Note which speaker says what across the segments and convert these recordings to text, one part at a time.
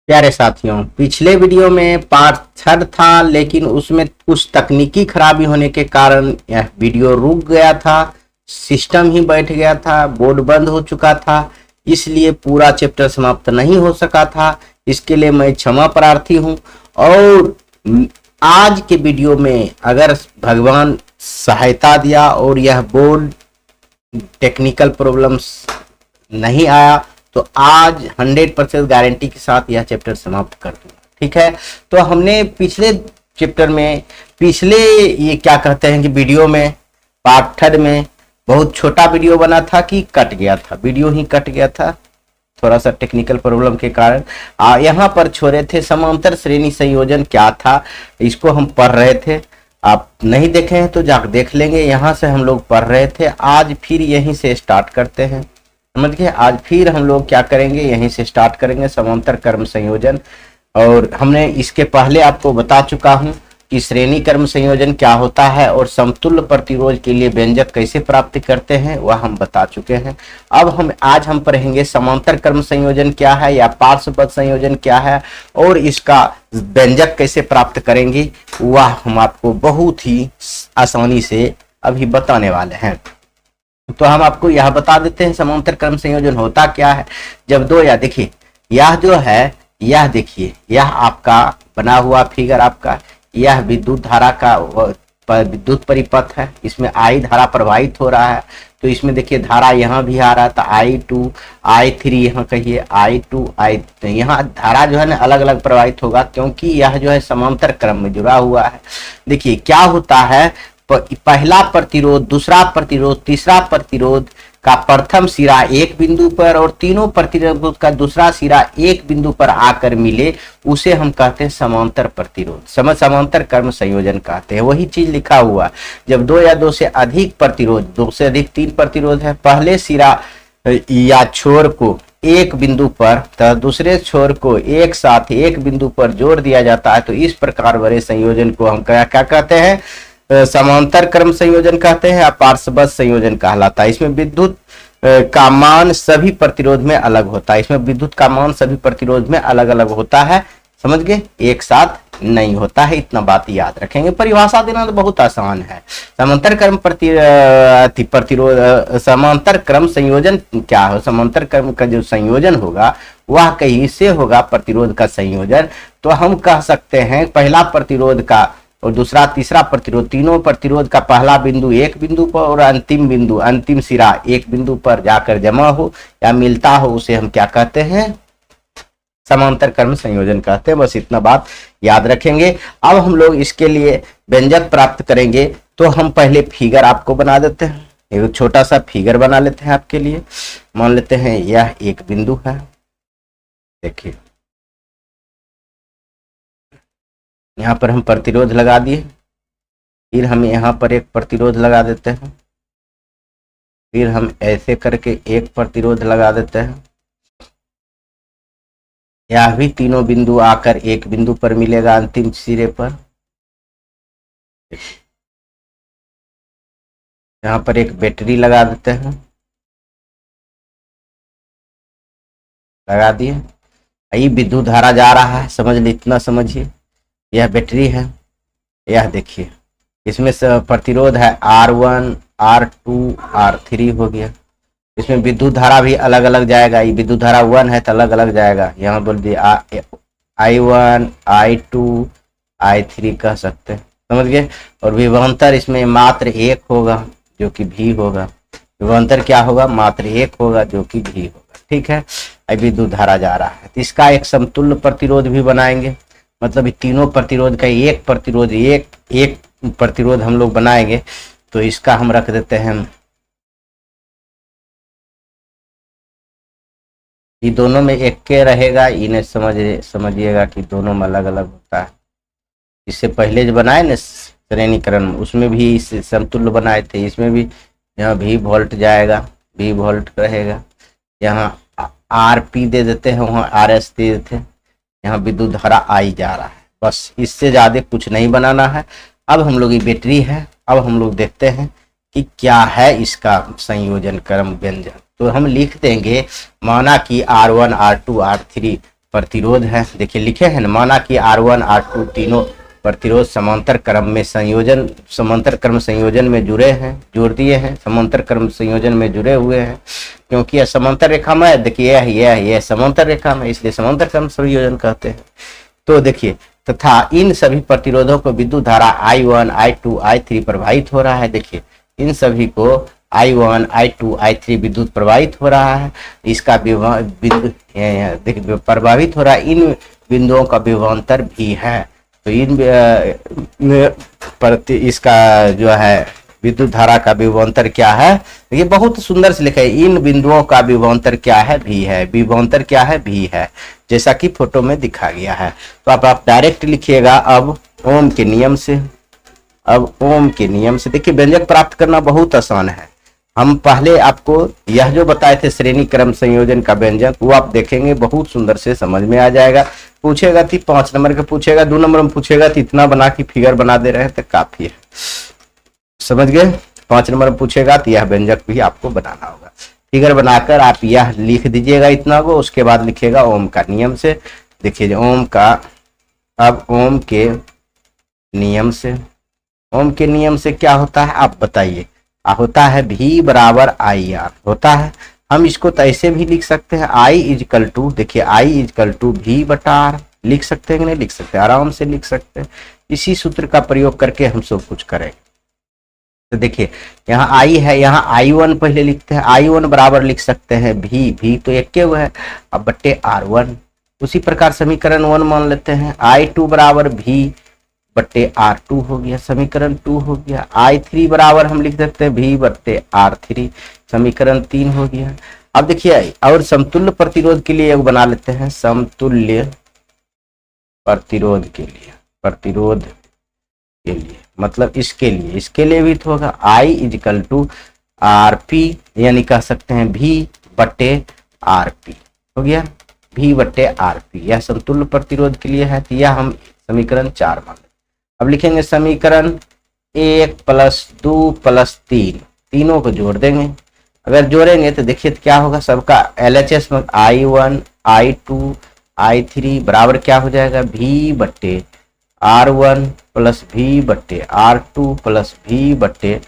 Speaker 1: प्यारे साथियों, पिछले वीडियो में पार्ट थर्ड था, लेकिन उसमें कुछ तकनीकी खराबी होने के कारण यह वीडियो रुक गया था। सिस्टम ही बैठ गया था, बोर्ड बंद हो चुका था, इसलिए पूरा चैप्टर समाप्त नहीं हो सका था। इसके लिए मैं क्षमा प्रार्थी हूं। और आज के वीडियो में अगर भगवान सहायता दिया और यह बोर्ड टेक्निकल प्रॉब्लम्स नहीं आया तो आज 100% गारंटी के साथ यह चैप्टर समाप्त कर दूंगा। ठीक है, तो हमने पिछले चैप्टर में ये क्या कहते हैं कि वीडियो में पार्ट थर्ड में बहुत छोटा वीडियो बना था कि कट गया था, वीडियो ही कट गया था थोड़ा सा टेक्निकल प्रॉब्लम के कारण। यहाँ पर छोड़े थे समांतर श्रेणी संयोजन क्या था, इसको हम पढ़ रहे थे। आप नहीं देखे हैं तो जाकर देख लेंगे, यहाँ से हम लोग पढ़ रहे थे। आज फिर यहीं से स्टार्ट करते हैं, समझ गए। आज फिर हम लोग क्या करेंगे, यहीं से स्टार्ट करेंगे समांतर क्रम संयोजन। और हमने इसके पहले आपको बता चुका हूं कि श्रेणी क्रम संयोजन क्या होता है और समतुल्य प्रतिरोध के लिए व्यंजक कैसे प्राप्त करते हैं वह हम बता चुके हैं। अब आज हम पढ़ेंगे समांतर क्रम संयोजन क्या है या पार्श्वबद्ध संयोजन क्या है और इसका व्यंजक कैसे प्राप्त करेंगे वह हम आपको बहुत ही आसानी से अभी बताने वाले हैं। तो हम आपको यह बता देते हैं समांतर क्रम संयोजन होता क्या है। जब दो, या देखिए यह जो है, यह देखिए यह आपका बना हुआ फिगर, आपका यह विद्युत धारा का विद्युत परिपथ है। इसमें आई धारा प्रवाहित हो रहा है, तो इसमें देखिए धारा यहाँ भी आ रहा है, तो I2 I3 यहाँ कहिए I2 I, यहाँ धारा जो है ना अलग अलग प्रवाहित होगा क्योंकि यह जो है समांतर क्रम में जुड़ा हुआ है। देखिए क्या होता है, पहला प्रतिरोध, दूसरा प्रतिरोध, तीसरा प्रतिरोध का प्रथम सिरा एक बिंदु पर और तीनों प्रतिरोध का दूसरा सिरा एक बिंदु पर आकर मिले, उसे हम कहते हैं समांतर प्रतिरोध, समांतर क्रम संयोजन कहते हैं। वही चीज लिखा हुआ, जब दो या दो से अधिक प्रतिरोध, दो से अधिक तीन प्रतिरोध है, पहले सिरा या छोर को एक बिंदु पर तथा दूसरे छोर को एक साथ एक बिंदु पर जोड़ दिया जाता है, तो इस प्रकार वाले संयोजन को हम क्या कहते हैं, समांतर क्रम संयोजन कहते हैं या पार्श्वबद्ध संयोजन कहलाता है। इसमें विद्युत का मान सभी प्रतिरोध में अलग होता है, इसमें विद्युत का मान सभी प्रतिरोध में अलग अलग होता है, समझ गए, एक साथ नहीं होता है। इतना बात याद रखेंगे, परिभाषा देना तो बहुत आसान है। समांतर क्रम प्रतिरोध, समांतर क्रम संयोजन क्या हो, समांतर क्रम का जो संयोजन होगा वह कहीं से होगा प्रतिरोध का संयोजन। तो हम कह सकते हैं पहला प्रतिरोध का और दूसरा तीसरा प्रतिरोध, तीनों प्रतिरोध का पहला बिंदु एक बिंदु पर और अंतिम बिंदु, अंतिम सिरा एक बिंदु पर जाकर जमा हो या मिलता हो, उसे हम क्या कहते हैं, समांतर क्रम संयोजन कहते हैं। बस इतना बात याद रखेंगे। अब हम लोग इसके लिए व्यंजक प्राप्त करेंगे, तो हम पहले फिगर आपको बना देते हैं, एक छोटा सा फिगर बना लेते हैं आपके लिए। मान लेते हैं यह एक बिंदु है, देखिए यहाँ पर हम प्रतिरोध लगा दिए, फिर हम यहाँ पर एक प्रतिरोध लगा देते हैं, फिर हम ऐसे करके एक प्रतिरोध लगा देते हैं। यह भी तीनों बिंदु आकर एक बिंदु पर मिलेगा अंतिम सिरे पर। यहाँ पर एक बैटरी लगा देते हैं, लगा दिए। ये विद्युत धारा जा रहा है, समझ ली, इतना समझिए। यह बैटरी है, यह देखिए इसमें प्रतिरोध है R1 R2 R3 हो गया। इसमें विद्युत धारा भी अलग अलग जाएगा, ये विद्युत धारा 1 है तो अलग अलग जाएगा, यहाँ बोल दिए I1 I2 I3 कह सकते हैं, समझ गए। और विभवांतर इसमें मात्र एक होगा जो कि V होगा, विभवांतर क्या होगा, मात्र एक होगा जो कि V होगा। ठीक है, अब विद्युत धारा जा रहा है, तो इसका एक समतुल्य प्रतिरोध भी बनाएंगे, मतलब तीनों प्रतिरोध का एक प्रतिरोध हम लोग बनाएंगे। तो इसका हम रख देते हैं, ये दोनों में एक के रहेगा, इन्हें समझिएगा कि दोनों में अलग अलग होता है। इससे पहले जो बनाए ना श्रेणीकरण, उसमें भी इस समतुल्य बनाए थे, इसमें भी यहाँ भी वोल्ट जाएगा, भी वोल्ट रहेगा, यहाँ RP दे देते हैं, वहाँ RS दे देते हैं, यहाँ विद्युत धारा आई जा रहा है। बस इससे ज्यादा कुछ नहीं बनाना है। अब हम लोग, ये बैटरी है, अब हम लोग देखते हैं कि क्या है इसका संयोजन क्रम व्यंजक। तो हम लिख देंगे, माना कि R1 R2 R3 प्रतिरोध है। देखिए लिखे हैं ना, माना कि R1 R2 तीनों प्रतिरोध समांतर क्रम में संयोजन में जोड़ दिए हैं, समांतर क्रम संयोजन में जुड़े हुए हैं, क्योंकि यह समांतर रेखा में, देखिए यह समांतर रेखा में, इसलिए समांतर क्रम संयोजन कहते हैं। तो देखिए तथा इन सभी प्रतिरोधों को विद्युत धारा I1 I2 I3 प्रवाहित हो रहा है। देखिए इन सभी को I1 I2 I3 विद्युत प्रवाहित हो रहा है। इसका प्रभावित हो रहा है, इन बिंदुओं का विभवांतर भी है। तो इसका जो है विद्युत धारा का विभवांतर क्या है, ये बहुत सुंदर से लिखा है, इन बिंदुओं का विभवांतर क्या है, भी है। विभवांतर क्या है, भी है, जैसा कि फोटो में दिखा गया है। तो आप डायरेक्ट लिखिएगा अब ओम के नियम से। अब ओम के नियम से देखिए व्यंजक प्राप्त करना बहुत आसान है। हम पहले आपको यह जो बताए थे श्रेणी क्रम संयोजन का व्यंजक, वो आप देखेंगे बहुत सुंदर से समझ में आ जाएगा। पूछेगा तो 5 नंबर का पूछेगा, 2 नंबर में पूछेगा तो इतना बना के फिगर बना दे रहे हैं तो काफी है, समझ गए। 5 नंबर में पूछेगा तो यह व्यंजक भी आपको बनाना होगा। फिगर बनाकर आप यह लिख दीजिएगा इतना को, उसके बाद लिखिएगा ओम का नियम से। देखिए ओम का, अब ओम के नियम से क्या होता है आप बताइए। होता है V बराबर IR होता है। हम इसको तो ऐसे भी लिख सकते हैं, I इजकल टू, देखिए I इजकल टू V बटा R लिख सकते हैं कि नहीं लिख सकते, आराम से लिख सकते हैं। इसी सूत्र का प्रयोग करके हम सब कुछ करेंगे। तो देखिए यहाँ I है, यहाँ I1 पहले लिखते हैं, I1 बराबर लिख सकते हैं V तो एक हुआ है, अब बट्टे R1। उसी प्रकार समीकरण 1 मान लेते हैं, I2 बराबर V बट्टे R2 हो गया, समीकरण 2 हो गया। I3 बराबर हम लिख सकते हैं V बट्टे R3, समीकरण 3 हो गया। अब देखिए और समतुल्य प्रतिरोध के लिए एक बना लेते हैं, समतुल्य प्रतिरोध के लिए मतलब इसके लिए भी तो होगा I इजकल टू RP, यानी कह सकते हैं V बट्टे RP हो गया, V बट्टे RP। यह समतुल्य प्रतिरोध के लिए है, तो यह हम समीकरण 4 मान लेते। अब लिखेंगे समीकरण 1 + 2 + 3, तीनों को जोड़ देंगे। अगर जोड़ेंगे तो देखिए तो क्या होगा, सबका LHS में I1 I2 I3 बराबर क्या हो जाएगा, V बट्टे R1 + V बट्टे R2 + V बट्टे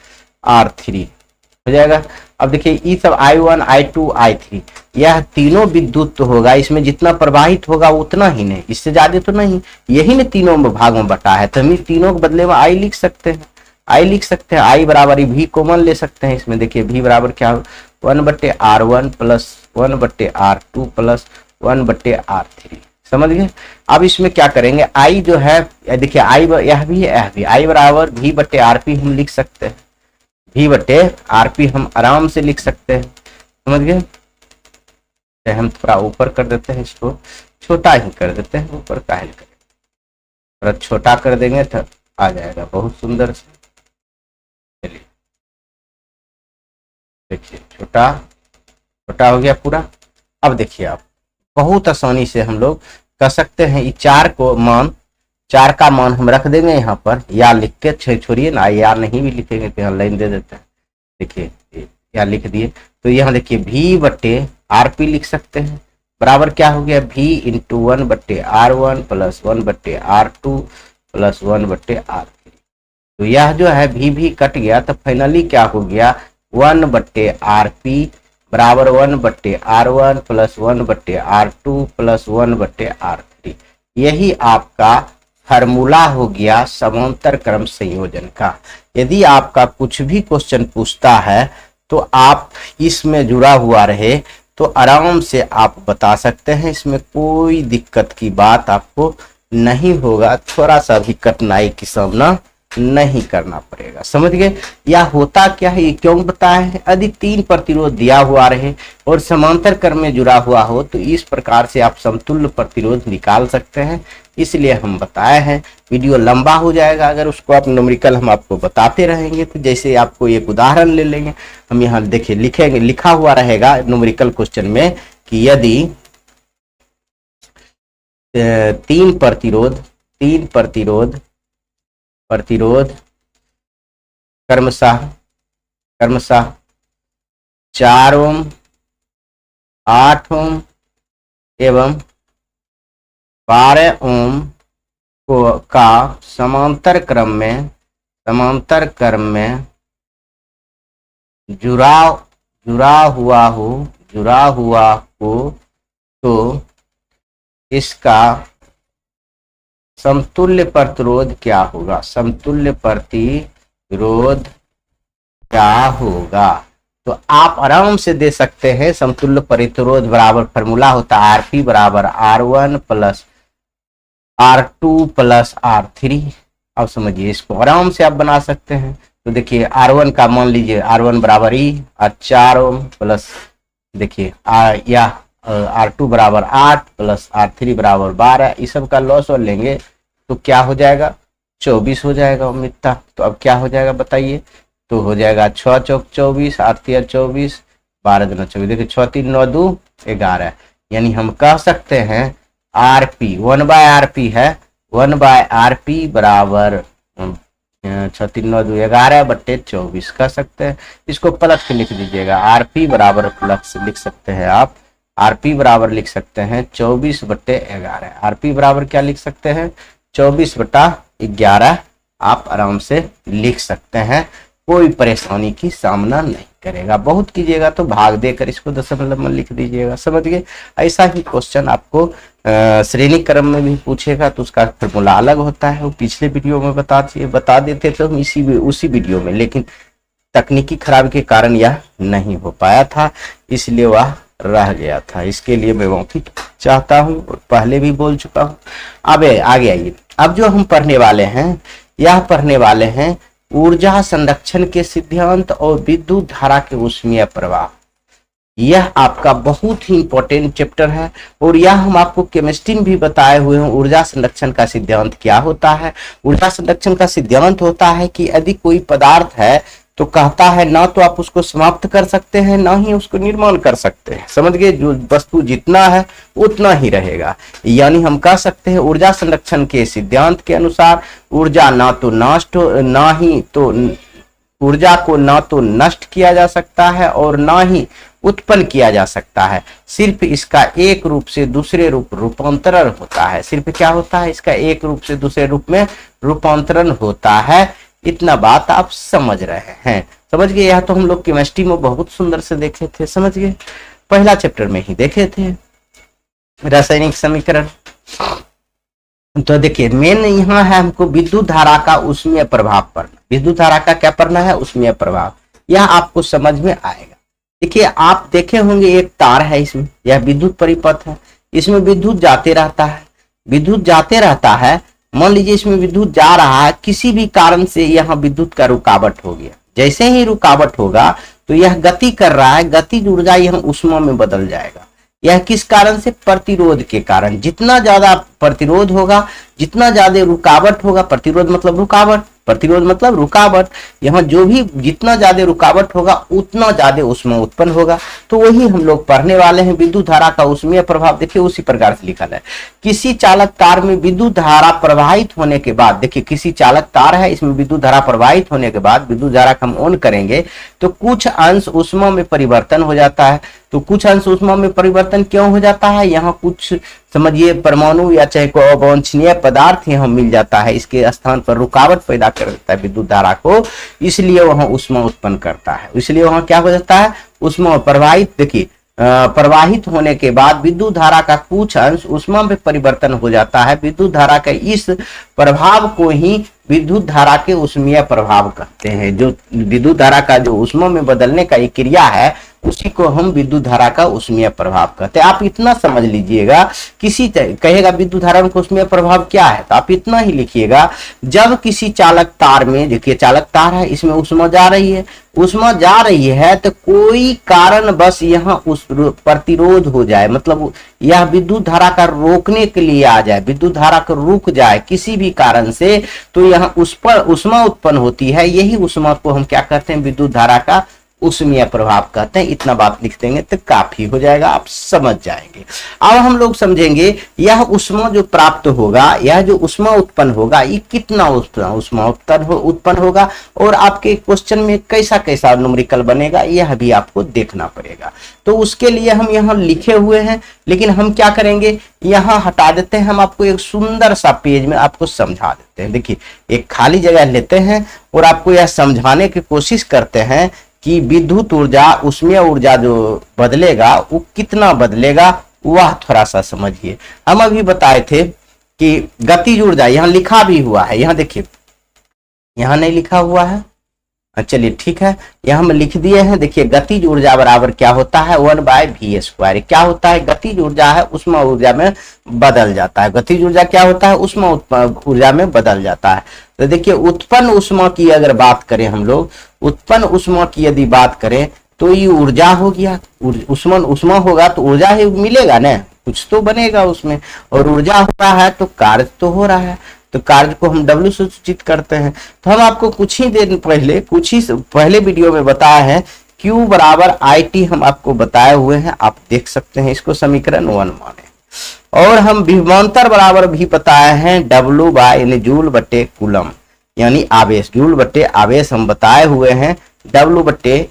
Speaker 1: R3 हो जाएगा। अब देखिए ये सब I1 I2 I3 यह तीनों विद्युत तो होगा, इसमें जितना प्रवाहित होगा उतना ही नहीं, इससे ज्यादा तो नहीं, यही ने तीनों भाग में बटा है। तो हम तीनों के बदले में I लिख सकते हैं, I बराबर V कॉमन ले सकते हैं इसमें। देखिए V बराबर क्या हो, 1 बट्टे R1 + 1 बट्टे R2 + 1 बट्टे R3, समझ गए। अब इसमें क्या करेंगे, I जो है देखिए I यह भी I बराबर V बट्टे RP हम लिख सकते हैं, V बट्टे RP हम आराम से लिख सकते हैं, समझ गए। हम थोड़ा ऊपर कर देते हैं, इसको छोटा ही कर देते हैं, ऊपर काहे करें, थोड़ा छोटा कर देंगे तो आ जाएगा बहुत सुंदर से। चलिए देखिए छोटा हो गया पूरा। अब देखिए आप बहुत आसानी से हम लोग कर सकते हैं, ये 4 का मान हम रख देंगे यहाँ पर, या लिख के छोड़िए ना, या नहीं भी लिखेंगे तो यहाँ लाइन दे देते हैं। देखिए या लिख दिए, तो यहाँ देखिए V बट्टे RP लिख सकते हैं, बराबर क्या हो गया, V × 1 बट्टे R1 + 1 बट्टे R2 + 1 बट्टे R3। तो यह जो है V कट गया, तो फाइनली क्या हो गया, 1 बट्टे RP बराबर 1 बट्टे R1 + 1 बट्टे R2 + 1 बट्टे R3। यही आपका फार्मूला हो गया समांतर क्रम संयोजन का। यदि आपका कुछ भी क्वेश्चन पूछता है तो आप इसमें जुड़ा हुआ रहे तो आराम से आप बता सकते हैं, इसमें कोई दिक्कत की बात आपको नहीं होगा, थोड़ा सा भी कठिनाई की सामना नहीं करना पड़ेगा, समझ गए। या होता क्या है, ये क्यों बताया है, यदि 3 प्रतिरोध दिया हुआ रहे और समांतर क्रम में जुड़ा हुआ हो तो इस प्रकार से आप समतुल्य प्रतिरोध निकाल सकते हैं, इसलिए हम बताए हैं। वीडियो लंबा हो जाएगा अगर उसको आप न्यूमेरिकल हम आपको बताते रहेंगे। तो जैसे आपको एक उदाहरण ले लेंगे, हम यहाँ देखिए लिखेंगे, लिखा हुआ रहेगा न्यूमेरिकल क्वेश्चन में कि यदि 3 प्रतिरोध क्रमशः 4 ओम, 8 ओम एवं 12 ओम को का समांतर क्रम में जुड़ा हुआ हो तो इसका समतुल्य प्रतिरोध क्या होगा? समतुल्य प्रतिरोध क्या होगा? तो आप आराम से दे सकते हैं। समतुल्य प्रतिरोध बराबर फॉर्मूला होता है आरपी बराबर R1 plus R2 plus R3। अब समझिए, इसको आराम से आप बना सकते हैं। तो देखिए R1 का मान लीजिए R1 बराबर E और 4 ओम प्लस देखिए R2 बराबर 8 प्लस R3 बराबर 12। इस सब का लॉस और लेंगे तो क्या हो जाएगा? 24 हो जाएगा उम्मीदता। तो अब क्या हो जाएगा बताइए? तो हो जाएगा 6 चौक 24, 8 तिया 24, 12 दूना 24। देखिए 6 3 9 2 11। यानी हम कह सकते हैं आरपी 1/RP है, 1/RP बराबर 6 3 9 2 11/24 कह सकते हैं। इसको पलट के लिख दीजिएगा। आरपी बराबर प्लस लिख सकते हैं आप, आरपी बराबर लिख सकते हैं 24/11। आरपी बराबर क्या लिख सकते हैं? 24/11 आप आराम से लिख सकते हैं। कोई परेशानी की सामना नहीं करेगा। बहुत कीजिएगा तो भाग देकर इसको दशमलव में लिख दीजिएगा। समझ गए? ऐसा ही क्वेश्चन आपको श्रेणी क्रम में भी पूछेगा तो उसका फॉर्मूला अलग होता है। वो पिछले वीडियो में बता देते थे हम उसी वीडियो में, लेकिन तकनीकी खराबी के कारण यह नहीं हो पाया था, इसलिए वह रह गया था। इसके लिए मैं माफी चाहता हूँ और पहले भी बोल चुका हूँ। अब आगे आइए। अब जो हम पढ़ने वाले हैं ऊर्जा संरक्षण के सिद्धांत और विद्युत धारा के ऊष्मीय प्रवाह। यह आपका बहुत ही इंपॉर्टेंट चैप्टर है और यह हम आपको केमिस्ट्री में भी बताए हुए हैं। ऊर्जा संरक्षण का सिद्धांत क्या होता है? ऊर्जा संरक्षण का सिद्धांत होता है कि यदि कोई पदार्थ है तो कहता है ना तो आप उसको समाप्त कर सकते हैं ना ही उसको निर्माण कर सकते हैं। समझ गए? जो वस्तु जितना है उतना ही रहेगा। यानी हम कह सकते हैं ऊर्जा संरक्षण के सिद्धांत के अनुसार ऊर्जा ना तो नष्ट किया जा सकता है और ना ही उत्पन्न किया जा सकता है। सिर्फ इसका एक रूप से दूसरे रूपांतरण होता है। सिर्फ क्या होता है? इसका एक रूप से दूसरे रूप में रूपांतरण होता है। इतना बात आप समझ रहे हैं? समझ गए? यह तो हम लोग केमिस्ट्री में बहुत सुंदर से देखे थे। समझ गए? पहला चैप्टर में ही देखे थे रासायनिक समीकरण। तो देखिए मेन यहाँ है हमको विद्युत धारा का ऊष्मीय प्रभाव पढ़ना। विद्युत धारा का क्या पढ़ना है? ऊष्मीय प्रभाव। यह आपको समझ में आएगा। देखिए आप देखे होंगे एक तार है, इसमें यह विद्युत परिपथ है। इसमें विद्युत जाते रहता है। मान लीजिए इसमें विद्युत जा रहा है, किसी भी कारण से यहाँ विद्युत का रुकावट हो गया। जैसे ही रुकावट होगा तो यह गति कर रहा है, गतिज ऊर्जा यह ऊष्मा में बदल जाएगा। यह किस कारण से? प्रतिरोध के कारण। जितना ज्यादा प्रतिरोध होगा, जितना ज्यादा रुकावट होगा, प्रतिरोध मतलब रुकावट, यहाँ जो भी जितना ज्यादा रुकावट होगा उतना ज्यादा ऊष्मा उत्पन्न होगा। तो वही हम लोग पढ़ने वाले हैं, विद्युत धारा का ऊष्मीय प्रभाव। देखिए उसी प्रकार से लिखा है। किसी चालक तार में विद्युत धारा प्रवाहित होने के बाद, देखिए किसी चालक तार है, इसमें विद्युत धारा प्रवाहित होने के बाद विद्युत धारा का हम ऑन करेंगे तो कुछ अंश ऊष्मा में परिवर्तन हो जाता है। तो कुछ अंश ऊष्मा में परिवर्तन क्यों हो जाता है? यहाँ कुछ समझिए परमाणु या चाहे कोई अवांछनीय पदार्थ यहाँ मिल जाता है, इसके स्थान पर रुकावट पैदा कर देता है विद्युत धारा को, इसलिए वहाँ ऊष्मा उत्पन्न करता है। इसलिए वहाँ क्या हो जाता है? ऊष्मा प्रवाहित। देखिए प्रवाहित होने के बाद विद्युत धारा का कुछ अंश ऊष्मा में परिवर्तन हो जाता है। विद्युत धारा के इस प्रभाव को ही विद्युत धारा के ऊष्मीय प्रभाव कहते हैं। जो विद्युत धारा का जो ऊष्मा में बदलने का एक क्रिया है उसी को हम विद्युत धारा का ऊष्मीय प्रभाव कहते हैं। आप इतना समझ लीजिएगा। किसी कहेगा विद्युत धारा का ऊष्मीय प्रभाव क्या है, तो आप इतना ही लिखिएगा। जब किसी चालक तार में, देखिए चालक तार है, इसमें ऊष्मा जा रही है तो कोई कारण बस यहाँ उस प्रतिरोध हो जाए, मतलब यह विद्युत धारा का रोकने के लिए आ जाए, विद्युत धारा को रुक जाए किसी भी कारण से, तो यहाँ उस पर ऊष्मा उत्पन्न होती है। यही ऊष्मा को हम क्या कहते हैं? विद्युत धारा का ऊष्मीय प्रभाव कहते हैं। इतना बात लिख देंगे तो काफी हो जाएगा, आप समझ जाएंगे। अब हम लोग समझेंगे यह ऊष्मा जो प्राप्त होगा, यह जो ऊष्मा उत्पन्न होगा, ये कितना ऊष्मा उत्पन्न होगा और आपके क्वेश्चन में कैसा कैसा न्यूमेरिकल बनेगा, यह भी आपको देखना पड़ेगा। तो उसके लिए हम यहाँ लिखे हुए हैं, लेकिन हम क्या करेंगे, यहाँ हटा देते हैं। हम आपको एक सुंदर सा पेज में आपको समझा देते हैं। देखिए, एक खाली जगह लेते हैं और आपको यह समझाने की कोशिश करते हैं कि विद्युत ऊर्जा, ऊष्मीय ऊर्जा जो बदलेगा वो कितना बदलेगा, वह थोड़ा सा समझिए। हम अभी बताए थे कि गतिज ऊर्जा, यहाँ लिखा भी हुआ है, यहाँ देखिए, यहाँ नहीं लिखा हुआ है, चलिए ठीक है, यहाँ हम लिख दिए हैं। देखिए, गतिज ऊर्जा बराबर क्या होता है, 1/v²। क्या होता है, गतिज ऊर्जा है ऊष्मा ऊर्जा में बदल जाता है। गतिज ऊर्जा क्या होता है, ऊष्मा ऊर्जा में बदल जाता है। तो देखिए, उत्पन्न ऊष्मा की अगर बात करें हम लोग, उत्पन्न ऊष्मा की यदि बात करें तो ये ऊर्जा हो गया। ऊष्मा होगा तो ऊर्जा ही मिलेगा ना, कुछ तो बनेगा उसमें, और ऊर्जा हो रहा है तो कार्य तो हो रहा है, तो कार्य को हम W से सूचित करते हैं। तो हम आपको कुछ ही पहले वीडियो में बताया है, Q बराबर IT हम आपको बताए हुए हैं, आप देख सकते हैं इसको, समीकरण 1 माने। और हम विभवांतर बराबर भी बताए हैं, W यानी जूल बटे कूलम, यानी आवेश, जूल बटे आवेश हम बताए हुए हैं, W बटे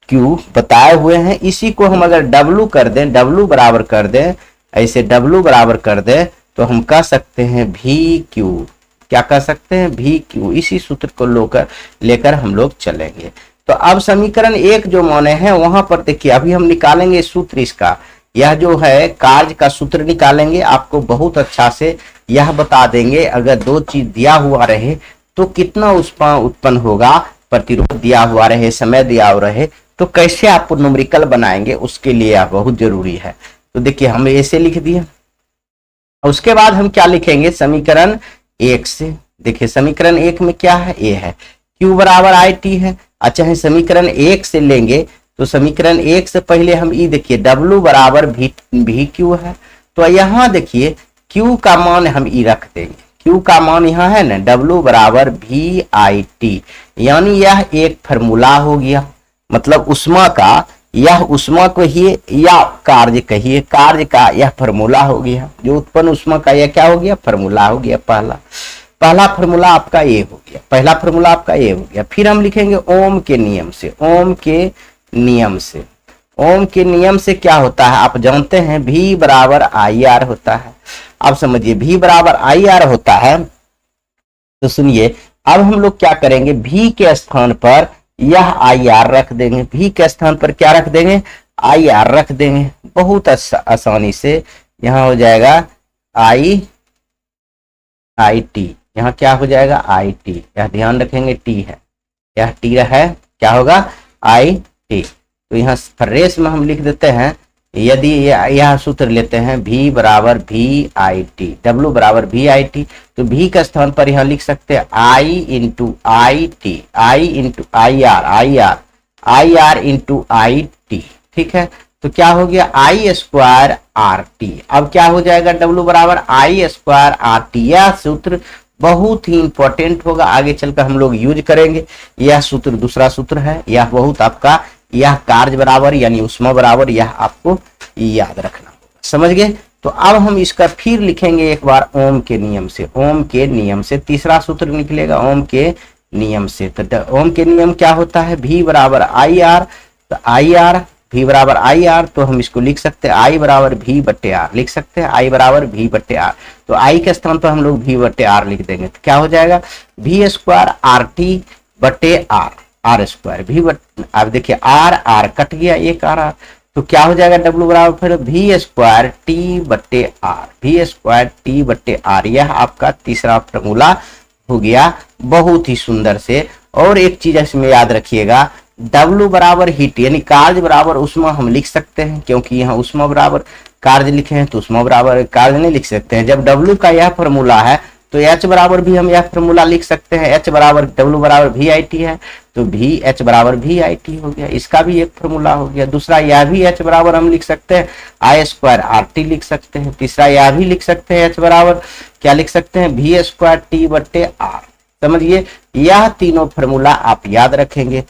Speaker 1: Q बताए हुए हैं। इसी को हम अगर W कर दें, W बराबर कर दें, ऐसे W बराबर कर दें, तो हम कह सकते हैं VQ। क्या कह सकते हैं, VQ। इसी सूत्र को लेकर हम लोग चलेंगे। तो अब समीकरण 1 जो माने हैं वहां पर देखिए, अभी हम निकालेंगे सूत्र इसका, यह जो है कार्य का सूत्र निकालेंगे। आपको बहुत अच्छा से यह बता देंगे, अगर दो चीज दिया हुआ रहे तो कितना ऊष्मा उत्पन्न होगा, प्रतिरोध दिया हुआ रहे, समय दिया हुआ रहे, तो कैसे आप न्यूमेरिकल बनाएंगे, उसके लिए यह बहुत जरूरी है। तो देखिए, हम ऐसे लिख दिए। उसके बाद हम क्या लिखेंगे, समीकरण 1 से। देखिए, समीकरण 1 में क्या है, ए है, Q बराबर IT है। अच्छा है, समीकरण 1 से लेंगे तो समीकरण 1 से पहले हम ई देखिए, W बराबर VQ है। तो यहाँ देखिए, Q का मान हम ई रख देंगे, Q का मान यहाँ है ना, W बराबर VIT, यानी यह एक फॉर्मूला हो गया। मतलब ऊष्मा का, यह ऊष्मा को ही या कार्य कहिए, कार्य का यह फॉर्मूला हो गया। जो उत्पन्न ऊष्मा का यह क्या हो गया, फॉर्मूला हो गया। पहला फॉर्मूला आपका ये हो गया, पहला फॉर्मूला आपका ये हो गया। फिर हम लिखेंगे ओम के नियम से, ओम के नियम से। ओम के नियम से क्या होता है, आप जानते हैं, V बराबर IR होता है। आप समझिए, V बराबर IR होता है। तो सुनिए, अब हम लोग क्या करेंगे, V के स्थान पर यह IR रख देंगे, V के स्थान पर क्या रख देंगे, IR रख देंगे। बहुत आसानी से यहाँ हो जाएगा IT, यहाँ क्या हो जाएगा, IT। यह ध्यान रखेंगे, T है, यह T है, क्या होगा, IT। तो यहाँ फ्रेश में हम लिख देते हैं, यदि यह सूत्र लेते हैं, V बराबर VIT, W बराबर VIT, तो V का स्थान पर यहाँ लिख सकते हैं I into IT, I into IR into IT। ठीक है, तो क्या हो गया, I स्क्वायर RT। अब क्या हो जाएगा, W बराबर I स्क्वायर RT। यह सूत्र बहुत ही इंपॉर्टेंट होगा, आगे चलकर हम लोग यूज करेंगे। यह सूत्र दूसरा सूत्र है, यह बहुत आपका, यह कार्य बराबर यानी ऊष्मा बराबर, यह आपको याद रखना होगा। समझ गए। तो अब हम इसका फिर लिखेंगे एक बार ओम के नियम से, ओम के नियम से तीसरा सूत्र निकलेगा, ओम के नियम से। तो ओम के नियम क्या होता है, V बराबर IR, तो IR, V बराबर IR, तो हम इसको लिख सकते हैं I बराबर V बट्टे R, लिख सकते हैं I बराबर V बट्टे R। तो I के स्थान पर हम लोग V बट्टे R लिख देंगे, तो क्या हो जाएगा, V स्क्वायर RT बट्टे R, R स्क्वायर V बट्टे, अब देखिए R कट गया, एक R, तो क्या हो जाएगा, W बराबर फिर V स्क्वायर T बट्टे R, V स्क्वायर T बट्टे R। यह आपका तीसरा फॉर्मूला हो गया, बहुत ही सुंदर से। और एक चीज इसमें याद रखिएगा, W बराबर हीट यानी कार्य बराबर ऊष्मा हम लिख सकते हैं, क्योंकि यहाँ ऊष्मा बराबर कार्य लिखे हैं तो ऊष्मा बराबर कार्य नहीं लिख सकते हैं। जब W का यह फॉर्मूला है तो H बराबर भी हम यह फॉर्मूला लिख सकते हैं, H बराबर W बराबर VIT है, तो H बराबर VIT हो गया, इसका भी एक फॉर्मूला हो गया। दूसरा यह भी H बराबर हम लिख सकते हैं I स्क्वायर RT लिख सकते हैं। तीसरा यह भी लिख सकते हैं H बराबर क्या लिख सकते हैं, V स्क्वायर T बट्टे R। समझिए, यह तीनों फॉर्मूला आप याद रखेंगे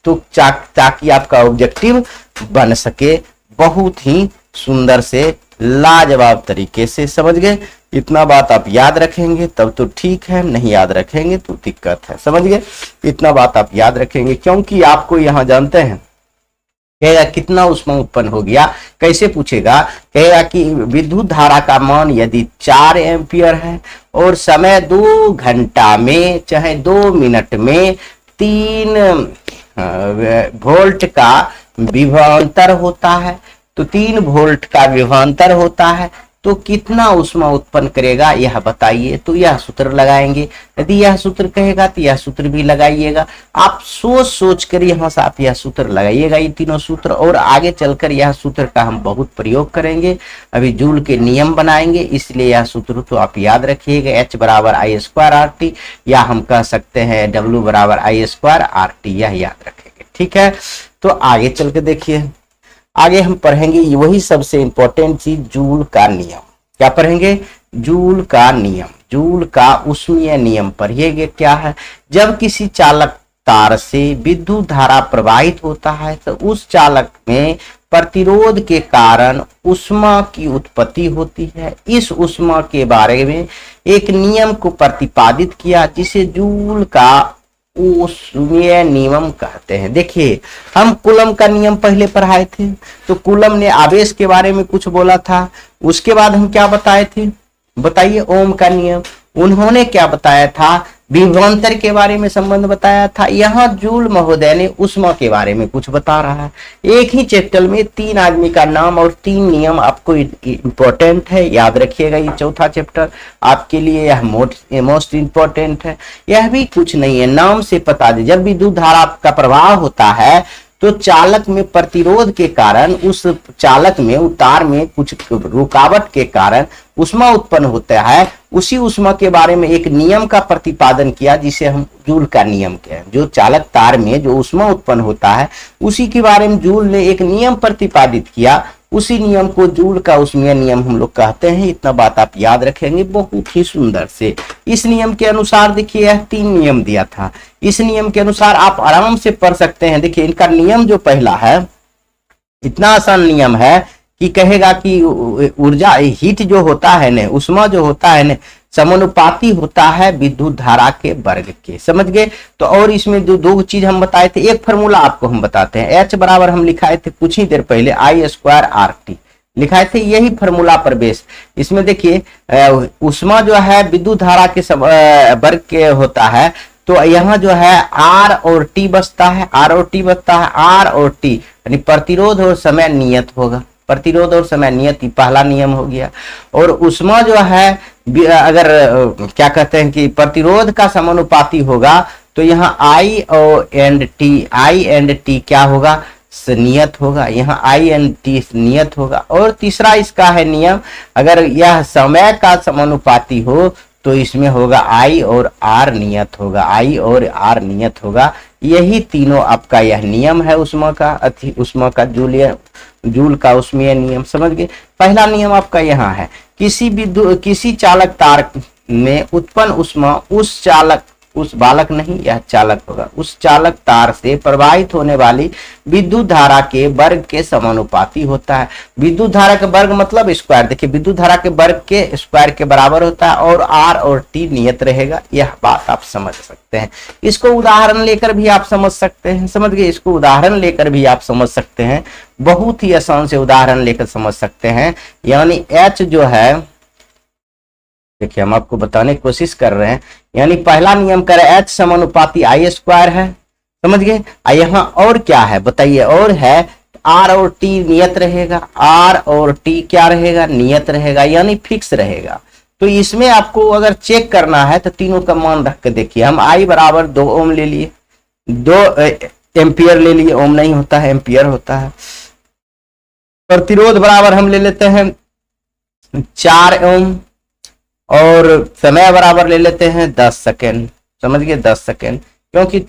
Speaker 1: तो ताकि आपका ऑब्जेक्टिव बन सके बहुत ही सुंदर से, लाजवाब तरीके से। समझ गए? इतना बात आप याद रखेंगे तब तो ठीक है, नहीं याद रखेंगे तो दिक्कत है। समझ गए? इतना बात आप याद रखेंगे, क्योंकि आपको यहां जानते हैं कहेगा कितना ऊष्मा उत्पन्न हो गया, कैसे पूछेगा, कहेगा कि विद्युत धारा का मान यदि 4 एम्पियर है और समय 2 घंटा में चाहे 2 मिनट में 3 वोल्ट का विभवांतर होता है, तो 3 वोल्ट का विभवांतर होता है तो कितना ऊष्मा उत्पन्न करेगा यह बताइए। तो यह सूत्र लगाएंगे, यदि यह सूत्र कहेगा तो यह सूत्र भी लगाइएगा। आप सोच सोच कर यहाँ से आप यह सूत्र लगाइएगा, ये तीनों सूत्र, और आगे चलकर यह सूत्र का हम बहुत प्रयोग करेंगे। अभी जूल के नियम बनाएंगे, इसलिए यह सूत्र तो आप याद रखिएगा, H बराबर I² RT, या हम कह सकते हैं W बराबर I² RT, यह याद रखेंगे। ठीक है, तो आगे चल के देखिए, आगे हम पढ़ेंगे वही सबसे इंपॉर्टेंट चीज, जूल का नियम। क्या पढ़ेंगे? जूल का नियम, जूल का ऊष्मीय नियम पढ़िएगा। क्या है? जब किसी चालक तार से विद्युत धारा प्रवाहित होता है तो उस चालक में प्रतिरोध के कारण ऊष्मा की उत्पत्ति होती है। इस ऊष्मा के बारे में एक नियम को प्रतिपादित किया जिसे जूल का ऊष्मीय नियम कहते हैं। देखिए, हम कूलम का नियम पहले पढ़ाए थे, तो कूलम ने आवेश के बारे में कुछ बोला था। उसके बाद हम क्या बताए थे, बताइए? ओम का नियम। उन्होंने क्या बताया था? विभवांतर के बारे में संबंध बताया था। यहाँ जूल महोदय ने ऊष्मा के बारे में कुछ बता रहा है। एक ही चैप्टर में 3 आदमी का नाम और 3 नियम आपको इंपॉर्टेंट है, याद रखिएगा। ये चौथा चैप्टर आपके लिए यह मोस्ट इंपॉर्टेंट है। यह भी कुछ नहीं है, नाम से पता दे। जब विद्युत धारा का प्रवाह होता है तो चालक में प्रतिरोध के कारण, उस चालक में उतार में कुछ रुकावट के कारण ऊष्मा उत्पन्न होता है। उसी ऊष्मा के बारे में एक नियम का प्रतिपादन किया जिसे हम जूल का नियम कहते हैं। जो चालक तार में जो ऊष्मा उत्पन्न होता है उसी के बारे में जूल ने एक नियम प्रतिपादित किया। उसी नियम को जूल का ऊष्मीय नियम हम लोग कहते हैं। इतना बात आप याद रखेंगे बहुत ही सुंदर से। इस नियम के अनुसार देखिए, यह 3 नियम दिया था। इस नियम के अनुसार आप आराम से पढ़ सकते हैं। देखिए, इनका नियम जो पहला है इतना आसान नियम है कि कहेगा कि ऊर्जा हीट जो होता है न, ऊष्मा जो होता है न, समानुपाती होता है विद्युत धारा के वर्ग के। समझ गए? तो और इसमें दो चीज हम बताए थे। एक फॉर्मूला आपको हम बताते हैं, H बराबर हम लिखाए थे कुछ ही देर पहले I² RT लिखाए थे, यही फॉर्मूला पर बेस। इसमें देखिए, ऊष्मा जो है विद्युत धारा के वर्ग के होता है, तो यहाँ जो है R और T बचता है, R और T बचता है। R और T यानी प्रतिरोध और समय नियत होगा, प्रतिरोध और समय नियत, पहला नियम हो गया। और ऊष्मा जो है अगर क्या कहते हैं कि प्रतिरोध का समानुपाती होगा तो यहाँ I और T क्या होगा? नियत होगा। यहाँ I and T नियत होगा। और तीसरा इसका है नियम, अगर यह समय का समानुपाती हो तो इसमें होगा I और R नियत होगा, I और R नियत होगा। यही तीनों आपका यह नियम है ऊष्मा का जूल का ऊष्मीय नियम। समझ गए? पहला नियम आपका यहाँ है, किसी चालक तार में उत्पन्न ऊष्मा उस बालक नहीं, यह चालक होगा, उस चालक तार से प्रवाहित होने वाली विद्युत धारा के वर्ग के समानुपाती होता है। विद्युत धारा के वर्ग मतलब स्क्वायर। देखिए, विद्युत धारा के वर्ग के स्क्वायर के बराबर होता है और R और T नियत रहेगा। यह बात आप समझ सकते हैं। इसको उदाहरण लेकर भी आप समझ सकते हैं। समझ गए? इसको उदाहरण लेकर भी आप समझ सकते हैं, बहुत ही आसान से उदाहरण लेकर समझ सकते हैं। यानी H जो है, देखिए हम आपको बताने की कोशिश कर रहे हैं। यानी पहला नियम करे H समानुपाती I² है। समझ गए? यहाँ और क्या है बताइए? और है R और T नियत रहेगा। R और T क्या रहेगा? नियत रहेगा, यानी फिक्स रहेगा। तो इसमें आपको अगर चेक करना है तो तीनों का मान रख के देखिए। हम I बराबर 2 ओम ले लिए, 2 एम्पियर ले लिए, ओम नहीं होता है, एम्पियर होता है। प्रतिरोध बराबर हम ले लेते हैं 4 ओम और समय बराबर ले लेते हैं 10 सेकेंड। समझ गए? 10 सेकेंड, क्योंकि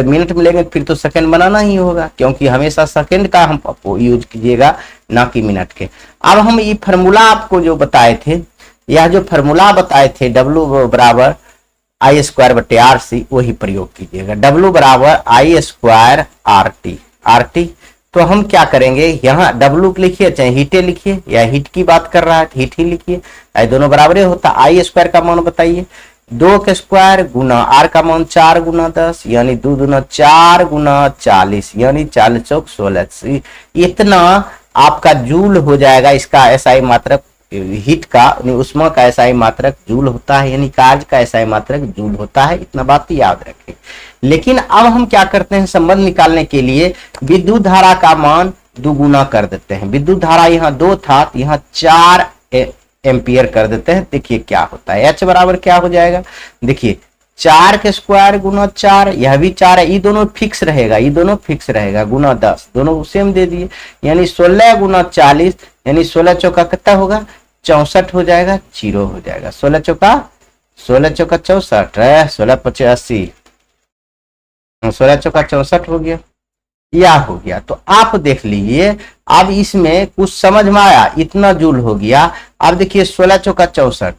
Speaker 1: मिनट में लेंगे फिर तो सेकेंड बनाना ही होगा, क्योंकि हमेशा सेकेंड का हम यूज कीजिएगा ना कि मिनट के। अब हम ये फार्मूला आपको जो बताए थे, यह जो फार्मूला बताए थे W बराबर आई स्क्वायर बटे आर सी वही प्रयोग कीजिएगा। डब्ल्यू बराबर I square R T, R T. तो हम क्या करेंगे, यहाँ डब्ल्यू लिखिए चाहे हीटे लिखिए, या हीट की बात कर रहा है हीट ही लिखिए, दोनों बराबर होता। आई स्क्वायर का मान बताइए 2 का स्क्वायर गुना आर का मान 4 गुना 10 यानी 2 दूना 4 गुना 40 यानी 4 चौक 16। इतना आपका जूल हो जाएगा। इसका एसआई मात्रक हीट का उष्मा का एसआई मात्रक जूल होता है, यानी कार्य का एसआई मात्रक जूल होता है। इतना बात याद रखें। लेकिन अब हम क्या करते हैं, संबंध निकालने के लिए विद्युत धारा का मान दुगुना कर देते हैं। विद्युत धारा यहाँ 2 था तो यहाँ 4 एम्पियर कर देते हैं। देखिए क्या होता है, एच बराबर क्या हो जाएगा, देखिए 4 के स्क्वायर गुना 4, यह भी 4 है, ये दोनों फिक्स रहेगा, ये दोनों फिक्स रहेगा, गुना 10, दोनों सेम दे दिए, यानी 16 गुना 40 यानी 16 चौका कितना होगा 64 हो जाएगा, 0 हो जाएगा। 16 चौका 64, 16 पचे 80, 16 चौका 64 हो गया, या हो गया। तो आप देख लीजिए अब इसमें कुछ समझ में आया, इतना जूल हो गया। अब देखिए 16 चौका 64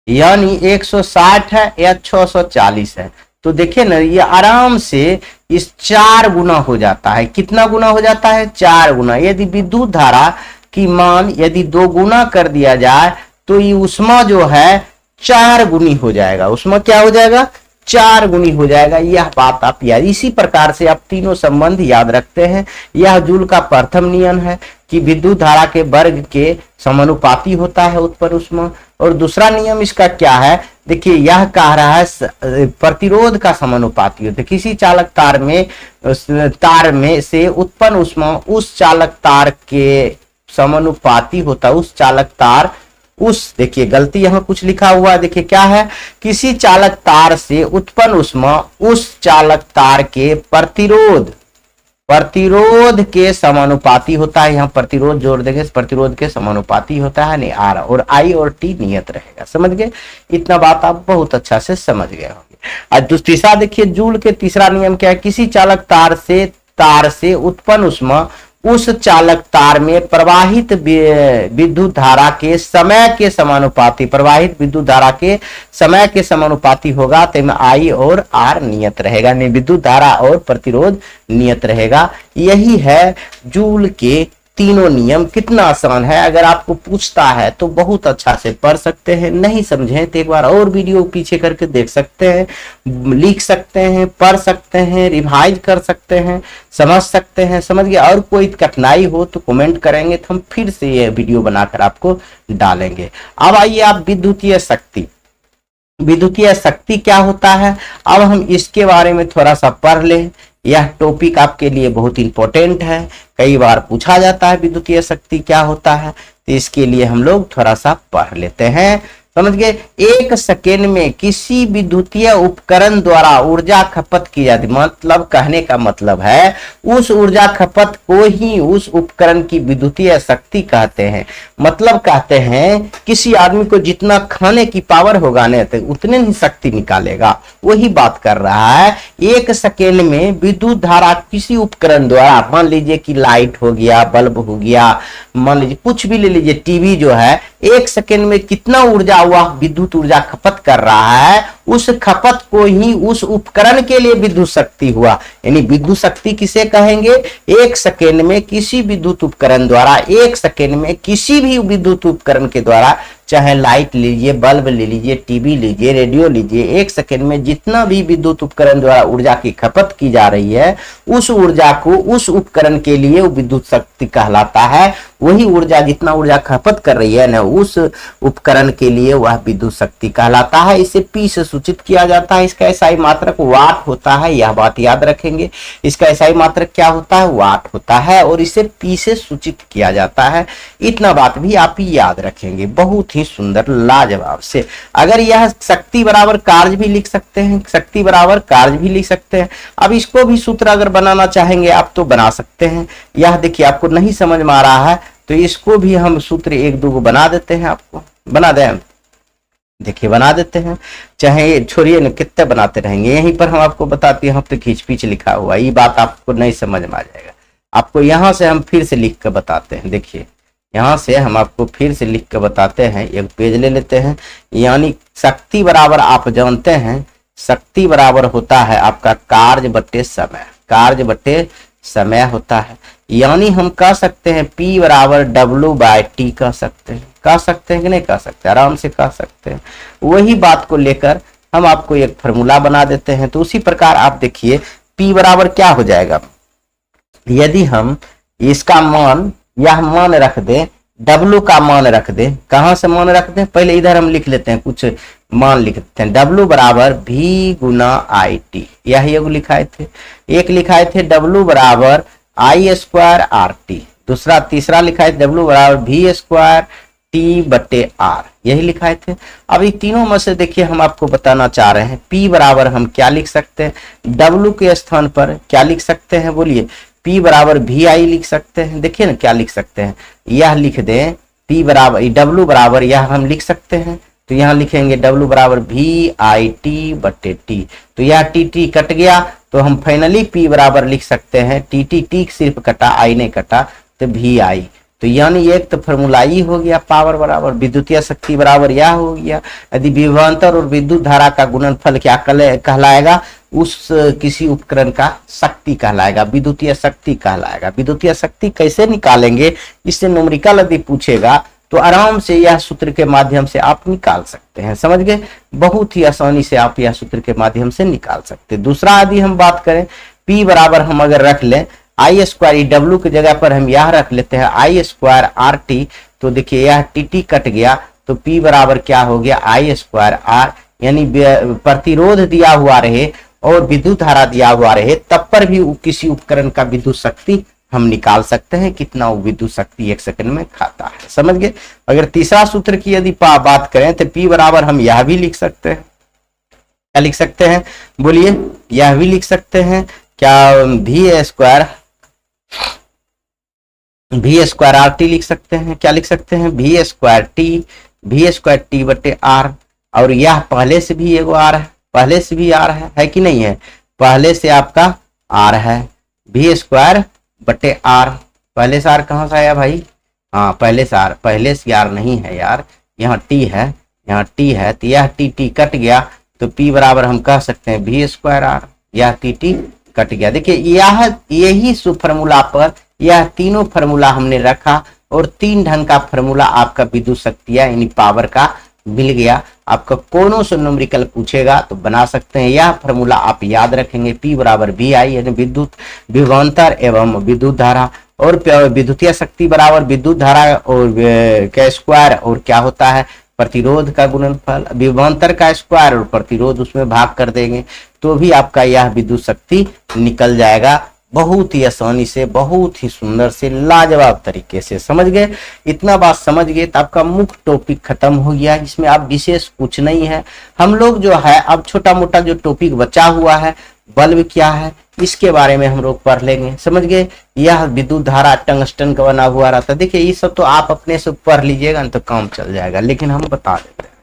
Speaker 1: यानी 160 है या 640 है। तो देखिए ना ये आराम से इस 4 गुना हो जाता है। कितना गुना हो जाता है, 4 गुना। यदि विद्युत धारा की मान यदि 2 गुना कर दिया जाए तो ये उष्मा जो है 4 गुनी हो जाएगा। उष्मा क्या हो जाएगा, 4 गुनी हो जाएगा। यह बात आप याद, इसी प्रकार से आप तीनों संबंध याद रखते हैं। यह जूल का प्रथम नियम है कि विद्युत धारा के वर्ग के समानुपाती होता है उत्पन्न उष्मा। और दूसरा नियम इसका क्या है, देखिए यह कह रहा है प्रतिरोध का समानुपाती होता है। किसी चालक तार में से उत्पन्न उष्मा उस चालक तार के समानुपाती होता है। उस चालक तार देखिए गलती यहां कुछ लिखा हुआ है, देखिए क्या है, किसी चालक तार से उत्पन्न उष्मा उस चालक तार के प्रतिरोध के समानुपाती होता है। यहाँ प्रतिरोध जोड़ देंगे, प्रतिरोध के समानुपाती होता है, नहीं आर, और आई और टी नियत रहेगा। समझ गए, इतना बात आप बहुत अच्छा से समझ गए होंगे। और तीसरा देखिए जूल के तीसरा नियम क्या है, किसी चालक तार से उत्पन्न उष्मा उस चालक तार में प्रवाहित विद्युत धारा के समय के समानुपाती, प्रवाहित विद्युत धारा के समय के समानुपाती होगा। तो आई और आर नियत रहेगा, नहीं विद्युत धारा और प्रतिरोध नियत रहेगा। यही है जूल के तीनों नियम। कितना आसान है, अगर आपको पूछता है तो बहुत अच्छा से पढ़ सकते हैं। नहीं समझे तो एक बार और वीडियो पीछे करके देख सकते हैं, लिख सकते हैं, पढ़ सकते हैं, रिवाइज कर सकते हैं, समझ सकते हैं। समझ गए, और कोई कठिनाई हो तो कमेंट करेंगे तो हम फिर से ये वीडियो बनाकर आपको डालेंगे। अब आइए आप विद्युतीय शक्ति, विद्युतीय शक्ति क्या होता है, अब हम इसके बारे में थोड़ा सा पढ़ लें। यह टॉपिक आपके लिए बहुत इंपॉर्टेंट है, कई बार पूछा जाता है विद्युतीय शक्ति क्या होता है। तो इसके लिए हम लोग थोड़ा सा पढ़ लेते हैं। समझ गए, 1 सेकेंड में किसी विद्युतीय उपकरण द्वारा ऊर्जा खपत की जाती, मतलब कहने का मतलब है उस ऊर्जा खपत को ही उस उपकरण की विद्युतीय शक्ति कहते हैं। मतलब कहते हैं किसी आदमी को जितना खाने की पावर होगा ना तो उतने ही शक्ति निकालेगा, वही बात कर रहा है। 1 सेकेंड में विद्युत धारा किसी उपकरण द्वारा, मान लीजिए कि लाइट हो गया, बल्ब हो गया, मान लीजिए कुछ भी ले लीजिए, टीवी जो है, 1 सेकेंड में कितना ऊर्जा हुआ, विद्युत ऊर्जा खपत कर रहा है, उस खपत को ही उस उपकरण के लिए विद्युत शक्ति हुआ। यानी विद्युत शक्ति किसे कहेंगे, 1 सेकेंड में किसी विद्युत उपकरण द्वारा, 1 सेकेंड में किसी भी विद्युत उपकरण के द्वारा, चाहे लाइट लीजिए, बल्ब ले लीजिए, टीवी लीजिए, रेडियो लीजिए, 1 सेकेंड में जितना भी विद्युत उपकरण द्वारा ऊर्जा की खपत की जा रही है, उस ऊर्जा को उस उपकरण के लिए विद्युत शक्ति कहलाता है। वही ऊर्जा, जितना ऊर्जा खपत कर रही है ना, उस उपकरण के लिए वह विद्युत शक्ति कहलाता है। इसे पी से सूचित किया जाता है। इसका एसआई मात्रक वाट होता है, यह बात याद रखेंगे। इसका एसआई मात्रक क्या होता है, वाट होता है, और इसे पी से सूचित किया जाता है। इतना बात भी आप याद रखेंगे, बहुत ही सुंदर, लाजवाब से। अगर यह शक्ति बराबर कार्य भी लिख सकते हैं, शक्ति बराबर कार्य भी लिख सकते हैं। अब इसको भी सूत्र अगर बनाना चाहेंगे आप तो बना सकते हैं। यह देखिए आपको नहीं समझ में आ रहा है तो इसको भी हम सूत्र 1-2 को बना देते हैं, आपको बना दें, देखिए बना देते हैं। चाहे छोड़िए न, कितने बनाते रहेंगे, यहीं पर हम आपको बताते हैं। यहाँ तो खींच पीछ लिखा हुआ, ये बात आपको नहीं समझ में आ जाएगा। आपको यहाँ से हम फिर से लिख कर बताते हैं। देखिए यहाँ से हम आपको फिर से लिख के बताते हैं, एक पेज ले लेते हैं। यानी शक्ति बराबर आप जानते हैं, शक्ति बराबर होता है आपका कार्य बटे समय, कार्य बटे समय होता है। यानी हम कह सकते हैं P बराबर W/T कह सकते हैं, कह सकते हैं कि नहीं कह सकते, आराम से कह सकते हैं। वही बात को लेकर हम आपको एक फॉर्मूला बना देते हैं। तो उसी प्रकार आप देखिए P बराबर क्या हो जाएगा, यदि हम इसका मान, यह मान रख दें, W का मान रख दें, कहां से मान रख दें, पहले इधर हम लिख लेते हैं, कुछ मान लिखते हैं। W बराबर V गुना IT, यही एक लिखाए थे, एक लिखाए थे W बराबर I² RT, दूसरा तीसरा लिखाए थे W बराबर V² T बटे R, यही लिखाए थे। अब ये तीनों में से देखिए हम आपको बताना चाह रहे हैं, P बराबर हम क्या लिख सकते हैं, W के स्थान पर क्या लिख सकते हैं, बोलिए। P बराबर VI लिख सकते हैं, देखिए ना क्या लिख सकते हैं, यह लिख दें P बराबर W बराबर यह हम लिख सकते हैं, तो यहाँ लिखेंगे W बराबर VIT बटे T, तो यह TT कट गया, तो हम फाइनली P बराबर लिख सकते हैं T सिर्फ कटा, I नहीं कटा, तो VI। तो यानी एक तो फॉर्मूला ही हो गया, पावर बराबर विद्युतीय शक्ति बराबर यह हो गया। यदि विभवांतर और विद्युत धारा का गुणनफल क्या कहलाएगा, उस किसी उपकरण का शक्ति कहलाएगा, विद्युतीय शक्ति कहलाएगा। विद्युतीय शक्ति कैसे निकालेंगे, इससे न्यूमेरिकल यदि पूछेगा तो आराम से यह सूत्र के माध्यम से आप निकाल सकते हैं, समझ गए, बहुत ही आसानी से आप यह सूत्र के माध्यम से निकाल सकते हैं। दूसरा यदि हम बात करें, P बराबर हम अगर रख लें I² W की जगह पर हम यह रख लेते हैं I² RT, तो देखिए यह TT कट गया, तो P बराबर क्या हो गया I² R, यानी प्रतिरोध दिया हुआ रहे और विद्युत धारा दिया हुआ रहे, तब पर भी किसी उपकरण का विद्युत शक्ति हम निकाल सकते हैं, कितना वो विद्युत शक्ति 1 सेकंड में खाता है, समझ गए। अगर तीसरा सूत्र की यदि बात करें तो P बराबर हम यह भी लिख सकते हैं, क्या लिख सकते हैं, बोलिए, यह भी लिख सकते हैं क्या, V² RT लिख सकते हैं, क्या लिख सकते हैं, V² T बटे R, और यह पहले से भी एगो R है, पहले से भी R है कि नहीं है, पहले से आपका R है, V² बटे R, पहले से R कहाँ से आया भाई, हाँ पहले से R, पहले से R नहीं है यार, यहाँ T है, यहाँ T है, तो यह TT कट गया, तो P बराबर हम कह सकते हैं V² R, यह TT कट गया। देखिए यही फॉर्मूला पर यह तीनों फॉर्मूला हमने रखा और 3 ढंग का फॉर्मूला आपका विद्युत शक्ति यानी पावर का मिल गया। आपका कोनो से न्यूमेरिकल पूछेगा तो बना सकते हैं, यह फॉर्मूला आप याद रखेंगे, P बराबर VI यानी विद्युत विभवांतर एवं विद्युत धारा, और विद्युतीय शक्ति बराबर विद्युत धारा और का स्क्वायर, और क्या होता है प्रतिरोध का गुणनफल, विभवांतर का स्क्वायर और प्रतिरोध उसमें भाग कर देंगे, तो भी आपका यह विद्युत शक्ति निकल जाएगा बहुत ही आसानी से, बहुत ही सुंदर से, लाजवाब तरीके से, समझ गए। इतना बात समझ गए तो आपका मुख्य टॉपिक खत्म हो गया, इसमें आप विशेष कुछ नहीं है। हम लोग जो है अब छोटा मोटा जो टॉपिक बचा हुआ है, बल्ब क्या है इसके बारे में हम लोग पढ़ लेंगे, समझ गए। यह विद्युत धारा टंगस्टन का बना हुआ रहता है, देखिए ये सब तो आप अपने से पढ़ लीजिएगा तो काम चल जाएगा, लेकिन हम बता देते हैं।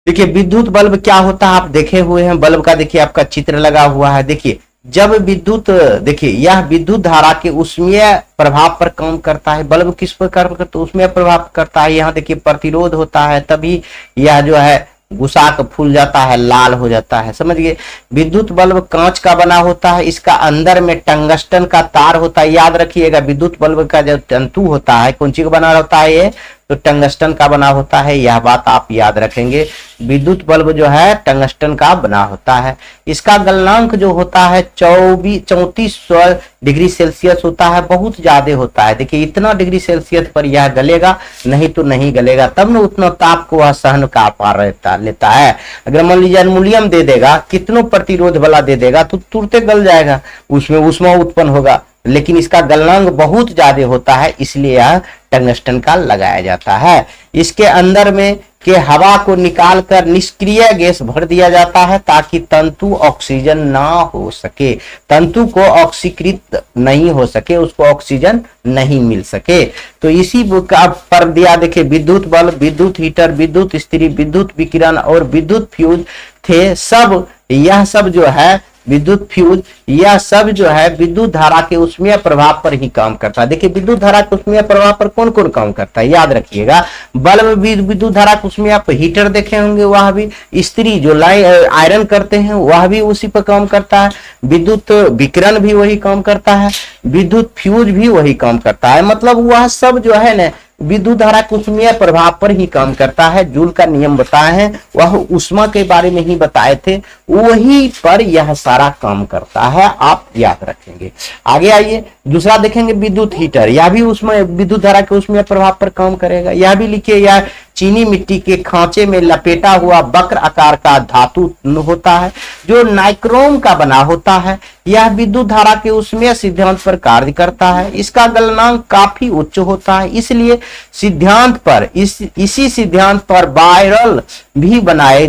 Speaker 1: देखिए विद्युत बल्ब क्या होता है, आप देखे हुए हैं बल्ब का, देखिए आपका चित्र लगा हुआ है। देखिए जब विद्युत, देखिए यह विद्युत धारा के उसमें प्रभाव पर काम करता है, बल्ब किस पर काम करता है, उसमें प्रभाव करता है। यहाँ देखिए प्रतिरोध होता है, तभी यह जो है गुसाक फूल जाता है, लाल हो जाता है, समझ गए। विद्युत बल्ब कांच का बना होता है, इसका अंदर में टंगस्टन का तार होता है, याद रखिएगा। विद्युत बल्ब का जो तंतु होता है कौन सी का बना होता है, ये तो टंगस्टन का बना होता है, यह बात आप याद रखेंगे। विद्युत बल्ब जो है टंगस्टन का बना होता है। इसका गलनांक जो होता है 3400 डिग्री सेल्सियस होता है, बहुत ज्यादा होता है। देखिए इतना डिग्री सेल्सियस पर यह गलेगा, नहीं तो नहीं गलेगा, तब न उतना ताप को वह सहन का पार लेता है। अगर मान लीजिए एल्युमिनियम दे देगा, कितनों प्रतिरोध वाला दे देगा तो तुरंत गल जाएगा, उसमें ऊष्मा उत्पन्न होगा, लेकिन इसका गलनांक बहुत ज्यादा होता है, इसलिए यह टंगस्टन का लगाया जाता है। इसके अंदर में के हवा को निकालकर निष्क्रिय गैस भर दिया जाता है, ताकि तंतु ऑक्सीजन ना हो सके, तंतु को ऑक्सीकृत नहीं हो सके, उसको ऑक्सीजन नहीं मिल सके। तो इसी का पर दिया, देखिए विद्युत बल्ब, विद्युत हीटर, विद्युत इस्त्री, विद्युत विकिरण और विद्युत फ्यूज थे, सब यह सब जो है विद्युत फ्यूज, यह सब जो है विद्युत धारा के ऊष्मीय प्रभाव पर ही काम करता है। देखिए विद्युत धारा के ऊष्मीय प्रभाव पर कौन कौन काम करता है, याद रखिएगा। बल्ब भी विद्युत धारा के ऊष्मीय, आप हीटर देखे होंगे वह भी, स्त्री जो आयरन करते हैं वह भी उसी पर काम करता है, विद्युत विकिरण भी वही काम करता है, विद्युत फ्यूज भी वही काम करता है। मतलब वह सब जो है ना विद्युत धारा के ऊष्मीय प्रभाव पर ही काम करता है। जूल का नियम बताए हैं, वह ऊष्मा के बारे में ही बताए थे, वही पर यह सारा काम करता है, आप याद रखेंगे। आगे आइए दूसरा देखेंगे, विद्युत हीटर, यह भी उसमें विद्युत धारा के ऊष्मीय प्रभाव पर काम करेगा। यह भी लिखिए, यह चीनी मिट्टी के खांचे में लपेटा हुआ वक्र आकार का धातु होता है जो नाइक्रोम का बना होता है। यह विद्युत धारा के ऊष्मीय सिद्धांत पर कार्य करता है। इसका गलनांक काफी उच्च होता है, इसलिए सिद्धांत पर इसी सिद्धांत पर वायरल भी बनाए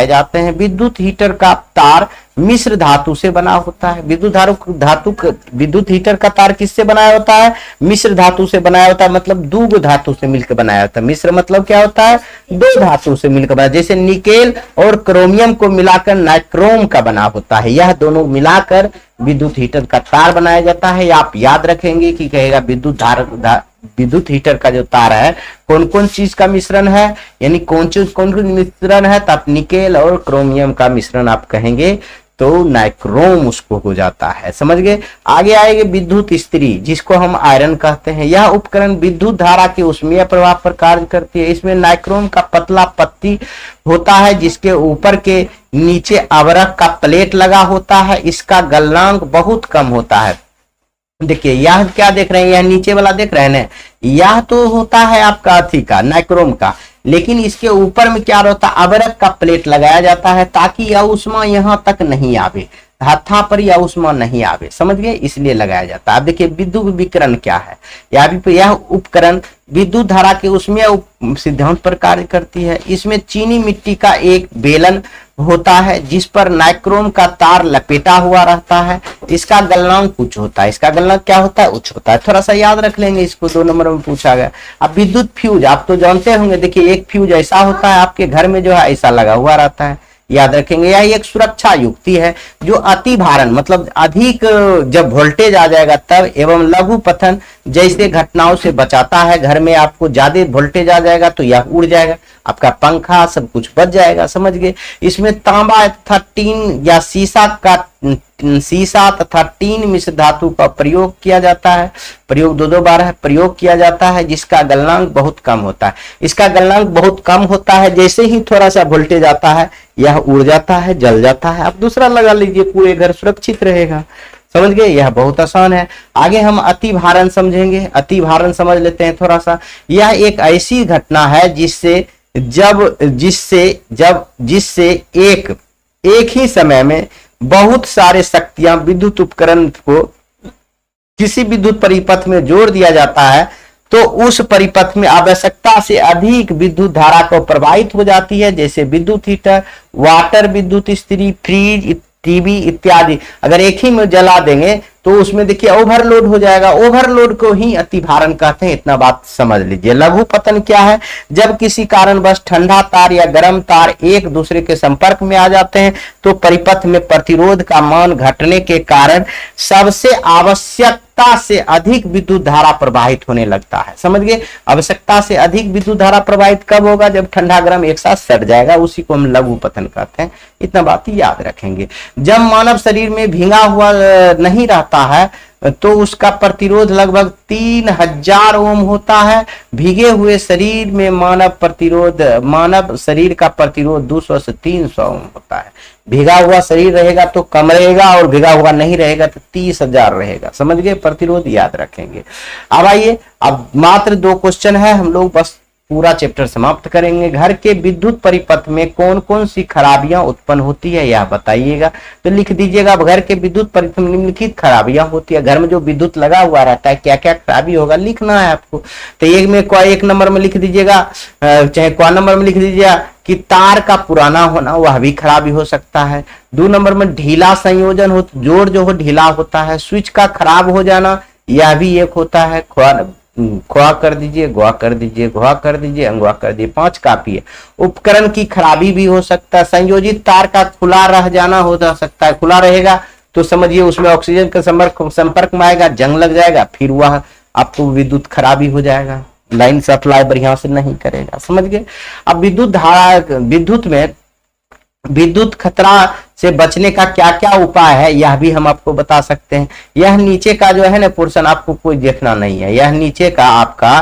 Speaker 1: जाते हैं। विद्युत हीटर का तार मिश्र धातु से बना होता है। विद्युत हीटर का तार किससे बनाया होता है, मिश्र धातु से बनाया होता है, मतलब दो धातु से मिलकर बनाया होता है। मिश्र मतलब क्या होता है, दो धातु से मिलकर बना, जैसे निकेल और क्रोमियम को मिलाकर नाइक्रोम का बना होता है। यह दोनों मिलाकर विद्युत हीटर का तार बनाया जाता है। आप याद रखेंगे कि कहेगा विद्युत हीटर का जो तार है कौन कौन चीज का मिश्रण है, यानी कौन मिश्रण है, तो आप निकेल और क्रोमियम का मिश्रण आप कहेंगे तो नाइक्रोम उसको हो जाता है, समझ गए। आगे आएंगे विद्युत इस्त्री, जिसको हम आयरन कहते हैं। यह उपकरण विद्युत धारा के ऊष्मीय प्रभाव पर कार्य करती है। इसमें नाइक्रोम का पतला पत्ती होता है जिसके ऊपर के नीचे आवरक का प्लेट लगा होता है। इसका गलनांक बहुत कम होता है। देखिए यह क्या देख रहे हैं, यह नीचे वाला देख रहे हैं ना, यह तो होता है आपका अथी का नाइक्रोम का, लेकिन इसके ऊपर में क्या होता है, आवरक का प्लेट लगाया जाता है ताकि यह ऊष्मा यहाँ तक नहीं आवे, हत्था पर यह ऊष्मा नहीं आवे, समझ गए, इसलिए लगाया जाता है। अब देखिए विद्युत विकिरण क्या है, यह उपकरण विद्युत धारा के ऊष्मीय सिद्धांत पर कार्य करती है। इसमें चीनी मिट्टी का एक बेलन होता है जिस पर नाइक्रोम का तार लपेटा हुआ रहता है। इसका गलनांक उच्च होता है। इसका गलनांक क्या होता है, उच्च होता है। थोड़ा सा याद रख लेंगे, इसको 2 नंबर में पूछा गया। अब विद्युत फ्यूज आप तो जानते होंगे, देखिए एक फ्यूज ऐसा होता है आपके घर में जो है ऐसा लगा हुआ रहता है, याद रखेंगे। यह एक सुरक्षा युक्ति है जो अति भारण मतलब अधिक जब वोल्टेज आ जाएगा तब एवं लघु पतन जैसे घटनाओं से बचाता है। घर में आपको ज्यादा वोल्टेज आ जाएगा तो यह उड़ जाएगा, आपका पंखा सब कुछ बच जाएगा, समझ गए। इसमें तांबा तथा टीन या सीसा तथा टीन मिश्र धातु का प्रयोग किया जाता है। प्रयोग 2 बार है, प्रयोग किया जाता है, जिसका गलनांक बहुत कम होता है। इसका गलनांक बहुत कम होता है, जैसे ही थोड़ा सा वोल्टेज आता है यह उड़ जाता है, जल जाता है। आप दूसरा लगा लीजिए, पूरे घर सुरक्षित रहेगा, समझ गए। यह बहुत आसान है। आगे हम अति भारण समझेंगे। अति भारण समझ लेते हैं थोड़ा सा। यह एक ऐसी घटना है जिससे एक ही समय में बहुत सारे शक्तियां विद्युत उपकरण को किसी विद्युत परिपथ में जोड़ दिया जाता है तो उस परिपथ में आवश्यकता से अधिक विद्युत धारा को प्रवाहित हो जाती है, जैसे विद्युत हीटर, वाटर विद्युत इस्त्री, फ्रिज, टीवी इत्यादि। अगर एक ही में जला देंगे तो उसमें देखिए ओवरलोड हो जाएगा। ओवरलोड को ही अति भारण कहते हैं, इतना बात समझ लीजिए। लघु पतन क्या है, जब किसी कारणवश ठंडा तार या गर्म तार एक दूसरे के संपर्क में आ जाते हैं तो परिपथ में प्रतिरोध का मान घटने के कारण सबसे आवश्यकता से अधिक विद्युत धारा प्रवाहित होने लगता है, समझ गए। आवश्यकता से अधिक विद्युत धारा प्रवाहित कब होगा, जब ठंडा गर्म एक साथ सट जाएगा, उसी को हम लघु पतन कहते हैं, इतना बात याद रखेंगे। जब मानव शरीर में भींगा हुआ नहीं रहता है तो उसका प्रतिरोध लगभग 3000 ओम होता है। भीगे हुए शरीर में मानव शरीर का प्रतिरोध 200 से 300 ओम होता है। भीगा हुआ शरीर रहेगा तो कम रहेगा और भीगा हुआ नहीं रहेगा तो 30,000 रहेगा, समझ गए। प्रतिरोध याद रखेंगे। अब आइए, अब मात्र 2 क्वेश्चन है, हम लोग बस पूरा चैप्टर समाप्त करेंगे। घर के विद्युत परिपथ में कौन कौन सी खराबियां उत्पन्न होती है यह बताइएगा। तो लिख दीजिएगा, घर के विद्युत परिपथ में निम्नलिखित खराबियां होती है। घर में जो विद्युत लगा हुआ रहता है क्या क्या खराबी होगा लिखना है आपको। तो एक नंबर में लिख दीजिएगा, चाहे क नंबर में लिख दीजिएगा कि तार का पुराना होना, वह भी खराबी हो सकता है। 2 नंबर में ढीला संयोजन हो, जोड़ जो हो ढीला होता है। स्विच का खराब हो जाना, यह भी एक होता है। ख्वा कर दीजिए, ग्वा कर दीजिए, घ्वा कर दीजिए, अंगवा कर दीजिए, 5 काफी है। उपकरण की खराबी भी हो सकता है, संयोजित तार का खुला रह जाना हो सकता है, खुला रहेगा तो समझिए उसमें ऑक्सीजन का संपर्क में आएगा, जंग लग जाएगा, फिर वह आपको विद्युत खराबी हो जाएगा, लाइन सप्लाई बढ़िया से नहीं करेगा, समझ गए। अब विद्युत धारा, विद्युत में विद्युत खतरा से बचने का क्या क्या उपाय है यह भी हम आपको बता सकते हैं। यह नीचे का जो है ना पोर्शन आपको कोई देखना नहीं है, यह नीचे का आपका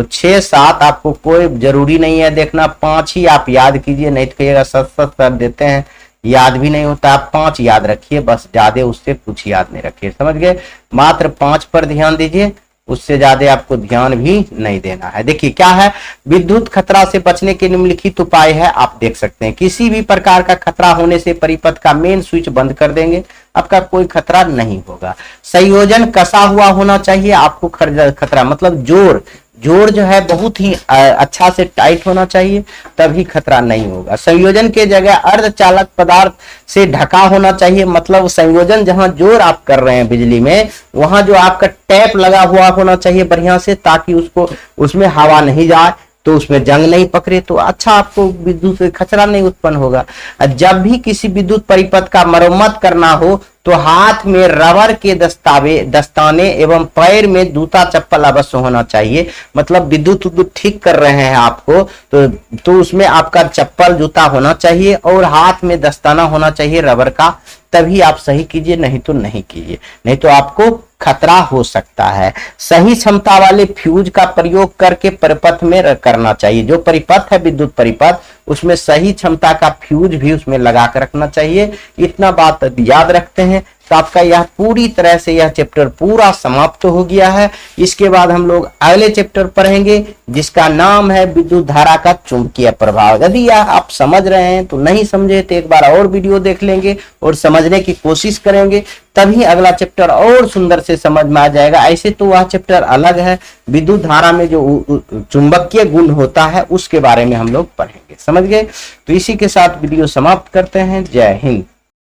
Speaker 1: 6-7 आपको कोई जरूरी नहीं है देखना, 5 ही आप याद कीजिए, नहीं तो कहिएगा 7 कर देते हैं, याद भी नहीं होता। आप 5 याद रखिए बस, ज्यादा उससे कुछ याद नहीं रखिए, समझ गए। मात्र 5 पर ध्यान दीजिए, उससे ज्यादा आपको ध्यान भी नहीं देना है। देखिए क्या है, विद्युत खतरा से बचने के निम्नलिखित उपाय है, आप देख सकते हैं। किसी भी प्रकार का खतरा होने से परिपथ का मेन स्विच बंद कर देंगे, आपका कोई खतरा नहीं होगा। संयोजन कसा हुआ होना चाहिए, आपको खतरा मतलब जोड़ जो है बहुत ही अच्छा से टाइट होना चाहिए, तभी खतरा नहीं होगा। संयोजन के जगह अर्धचालक पदार्थ से ढका होना चाहिए, मतलब संयोजन जहां जोड़ आप कर रहे हैं बिजली में, वहां जो आपका टैप लगा हुआ होना चाहिए बढ़िया से, ताकि उसको उसमें हवा नहीं जाए, तो उसमें जंग नहीं पकड़े, तो अच्छा आपको विद्युत से खतरा नहीं उत्पन्न होगा। जब भी किसी विद्युत परिपथ का मरम्मत करना हो तो हाथ में रबर के दस्ताने एवं पैर में जूता चप्पल अवश्य होना चाहिए। मतलब विद्युत ठीक कर रहे हैं आपको तो उसमें आपका चप्पल जूता होना चाहिए और हाथ में दस्ताना होना चाहिए रबर का, तभी आप सही कीजिए, नहीं तो नहीं कीजिए, नहीं तो आपको खतरा हो सकता है। सही क्षमता वाले फ्यूज का प्रयोग करके परिपथ में करना चाहिए। जो परिपथ है विद्युत परिपथ, उसमें सही क्षमता का फ्यूज भी उसमें लगा कर रखना चाहिए। इतना बात याद रखते हैं तो आपका यह पूरी तरह से यह चैप्टर पूरा समाप्त हो गया है। इसके बाद हम लोग अगले चैप्टर पढ़ेंगे जिसका नाम है विद्युत धारा का चुंबकीय प्रभाव। यदि यह आप समझ रहे हैं तो नहीं समझे तो एक बार और वीडियो देख लेंगे और समझने की कोशिश करेंगे, तभी अगला चैप्टर और सुंदर से समझ में आ जाएगा। ऐसे तो वह चैप्टर अलग है, विद्युत धारा में जो चुंबकीय गुण होता है उसके बारे में हम लोग पढ़ेंगे, समझ गए। तो इसी के साथ वीडियो समाप्त करते हैं। जय हिंद।